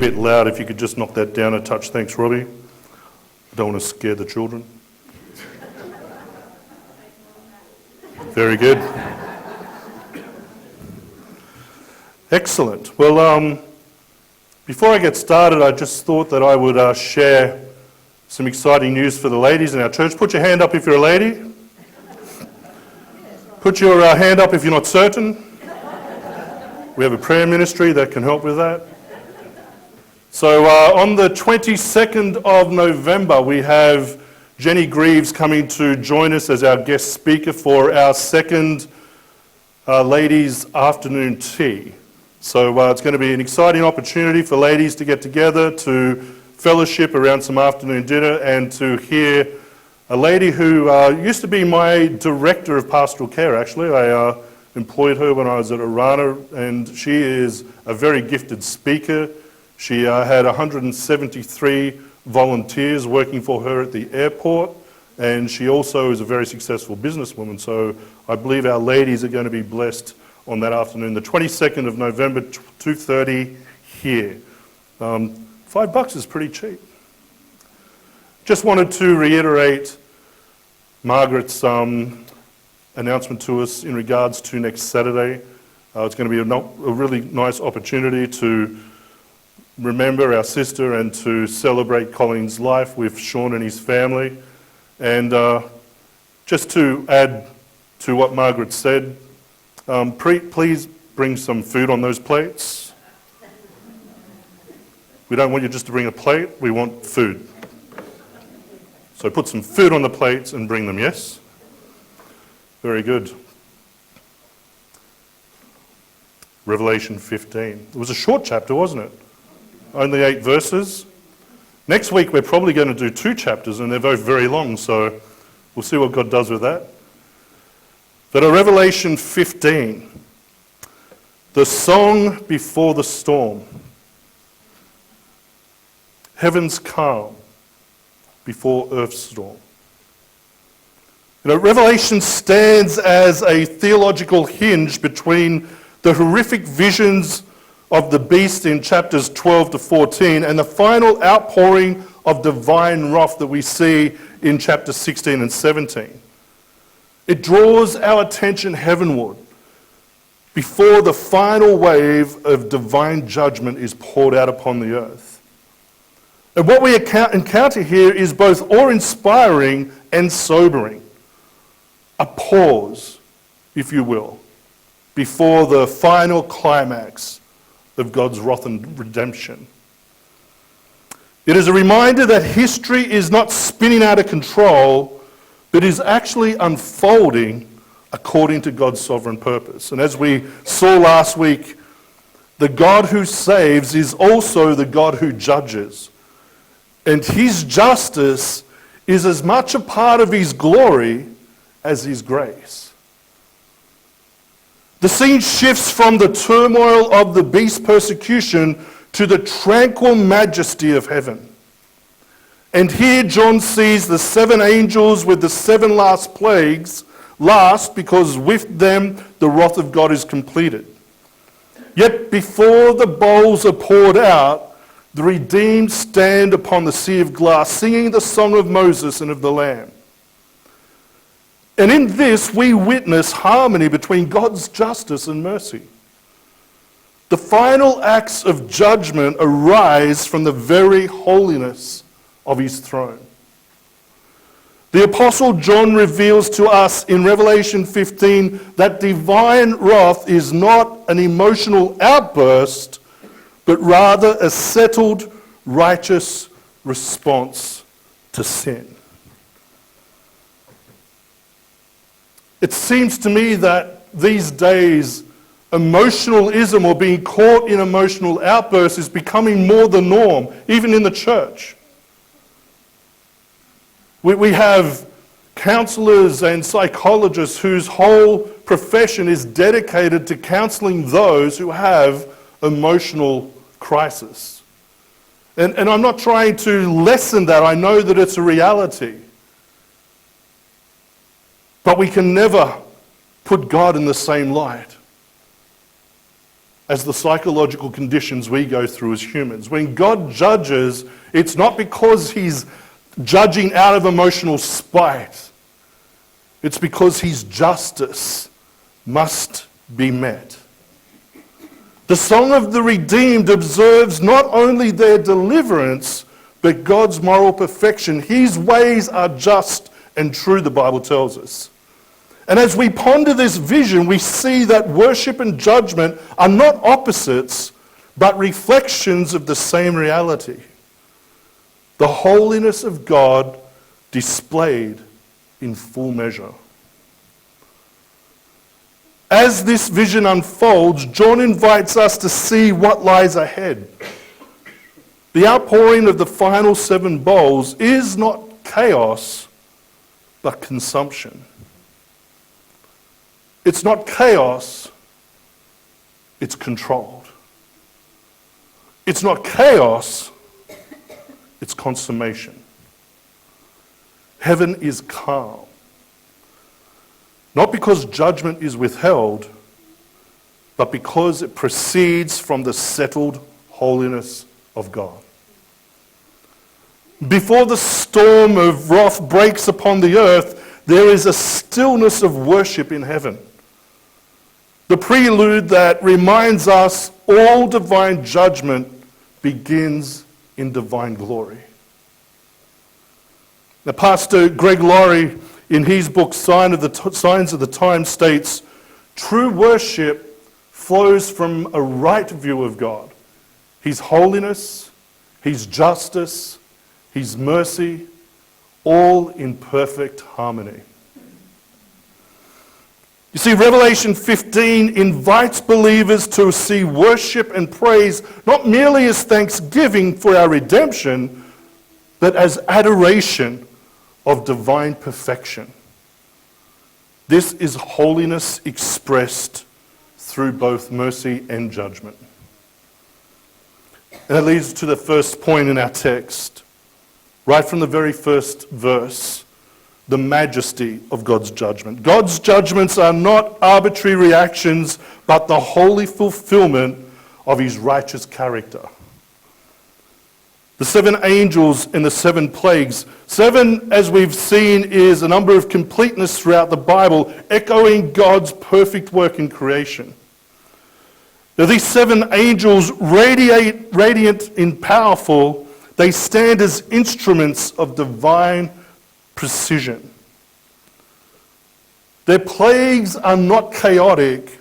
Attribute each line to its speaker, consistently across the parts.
Speaker 1: bit loud. If you could just knock that down a touch. Thanks, Robbie. I don't want to scare the children. Very good. Excellent. Well, before I get started, I just thought that I would share some exciting news for the ladies in our church. Put your hand up if you're a lady. Put your hand up if you're not certain. We have a prayer ministry that can help with that. So on the 22nd of November, we have Jenny Greaves coming to join us as our guest speaker for our second ladies' afternoon tea. So it's going to be an exciting opportunity for ladies to get together, to fellowship around some afternoon dinner, and to hear a lady who used to be my director of pastoral care, actually. I employed her when I was at Arana, and she is a very gifted speaker. She had 173 volunteers working for her at the airport, and she also is a very successful businesswoman. So I believe our ladies are going to be blessed on that afternoon, the 22nd of November, 2:30 here. $5 is pretty cheap. Just wanted to reiterate Margaret's announcement to us in regards to next Saturday. It's going to be a really nice opportunity to remember our sister and to celebrate Colin's life with Sean and his family. And just to add to what Margaret said, please bring some food on those plates. We don't want you just to bring a plate, we want food. So put some food on the plates and bring them, yes? Very good. Revelation 15. It was a short chapter, wasn't it? Only 8 verses. Next week we're probably going to do 2 chapters, and they're both very long, so we'll see what God does with that. But Revelation 15, the song before the storm. Heaven's calm before earth's storm. You know, Revelation stands as a theological hinge between the horrific visions of the beast in chapters 12 to 14 and the final outpouring of divine wrath that we see in chapters 16 and 17. It draws our attention heavenward before the final wave of divine judgment is poured out upon the earth. And what we encounter here is both awe-inspiring and sobering. A pause, if you will, before the final climax of God's wrath and redemption. It is a reminder that history is not spinning out of control, but is actually unfolding according to God's sovereign purpose. And as we saw last week, the God who saves is also the God who judges. And his justice is as much a part of his glory as his grace. The scene shifts from the turmoil of the beast's persecution to the tranquil majesty of heaven. And here John sees the 7 angels with the 7 last plagues, last because with them the wrath of God is completed. Yet before the bowls are poured out, the redeemed stand upon the sea of glass, singing the song of Moses and of the Lamb. And in this we witness harmony between God's justice and mercy. The final acts of judgment arise from the very holiness of his throne. The Apostle John reveals to us in Revelation 15 that divine wrath is not an emotional outburst, but rather a settled, righteous response to sin. It seems to me that these days, emotionalism or being caught in emotional outbursts is becoming more the norm, even in the church. We have counselors and psychologists whose whole profession is dedicated to counseling those who have emotional crisis. And I'm not trying to lessen that. I know that it's a reality. But we can never put God in the same light. as the psychological conditions we go through as humans. When God judges, it's not because he's judging out of emotional spite. It's because his justice must be met. The Song of the Redeemed observes not only their deliverance, but God's moral perfection. His ways are just and true, the Bible tells us. And as we ponder this vision, we see that worship and judgment are not opposites, but reflections of the same reality. The holiness of God displayed in full measure. As this vision unfolds, John invites us to see what lies ahead. The outpouring of the final 7 bowls is not chaos, but consumption. It's not chaos, it's controlled. It's not chaos, it's consummation. Heaven is calm. Not because judgment is withheld, but because it proceeds from the settled holiness of God. Before the storm of wrath breaks upon the earth, there is a stillness of worship in heaven. The prelude that reminds us all divine judgment begins in divine glory. Now, Pastor Greg Laurie, in his book Signs of the Times, states, true worship flows from a right view of God, his holiness, his justice, his mercy, all in perfect harmony. You see, Revelation 15 invites believers to see worship and praise not merely as thanksgiving for our redemption, but as adoration of divine perfection. This is holiness expressed through both mercy and judgment. And that leads to the first point in our text. Right from the very first verse, the majesty of God's judgment. God's judgments are not arbitrary reactions, but the holy fulfillment of his righteous character. The 7 angels and the 7 plagues. 7, as we've seen, is a number of completeness throughout the Bible, echoing God's perfect work in creation. Now, these 7 angels, radiant and powerful, they stand as instruments of divine precision. Their plagues are not chaotic.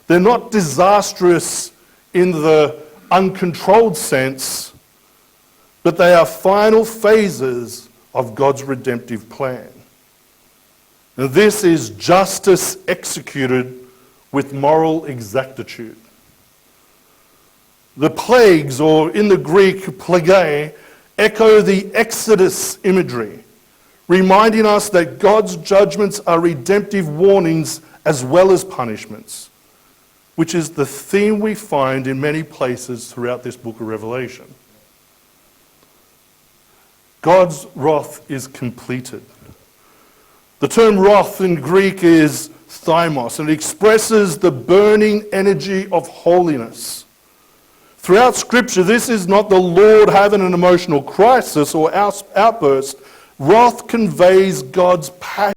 Speaker 1: They're not disastrous in the uncontrolled sense, but they are final phases of God's redemptive plan. Now, this is justice executed with moral exactitude. The plagues, or in the Greek, plagae, echo the Exodus imagery, reminding us that God's judgments are redemptive warnings as well as punishments, which is the theme we find in many places throughout this book of Revelation. God's wrath is completed. The term wrath in Greek is thymos, and it expresses the burning energy of holiness. Throughout Scripture, this is not the Lord having an emotional crisis or outburst. Wrath conveys God's passion